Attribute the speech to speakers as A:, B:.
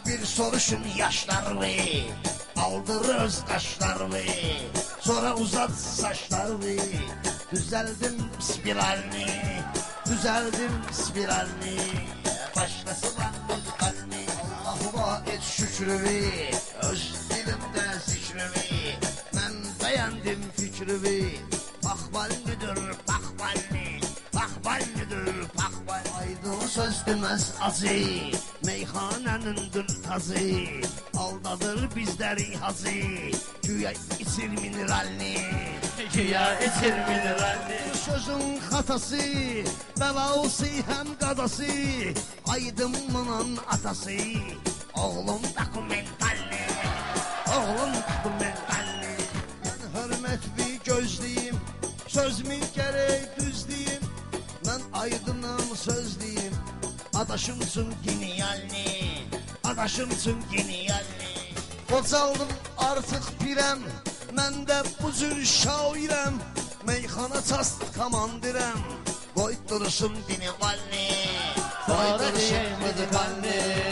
A: Bir soruşun yaşlarını, aldır öz kaşlarını, sonra uzat saçlarını, düzeldim spiralini, düzeldim spiralini, başkasından kalbini. Allah'ıma et şükrümü, öz dilimde zikrimi, ben beğendim fikrimi. Pakballidir pakballi, pakballidir pakballi. Aydın söz demez azı, meyhanenin dün tazı, aldadır bizleri hazı, güya içir mineralini,
B: Güya içir mineralli.
A: sözün hatası, belası hem qadası, aydınmanın atası, oğlum dokumentalli, oğlum dokumentalli. Ben hürmetli gözlüyüm, sözümü gerek düzlüyüm, ben aydınım sözlüyüm, adaşımsın geniyalli, adaşımsın geniyalli. Qocaldım artık pirem, mən də bu cür şairəm, meyxana çast komandirəm, qoy dursun dini valli, qoy dursun müdikalli.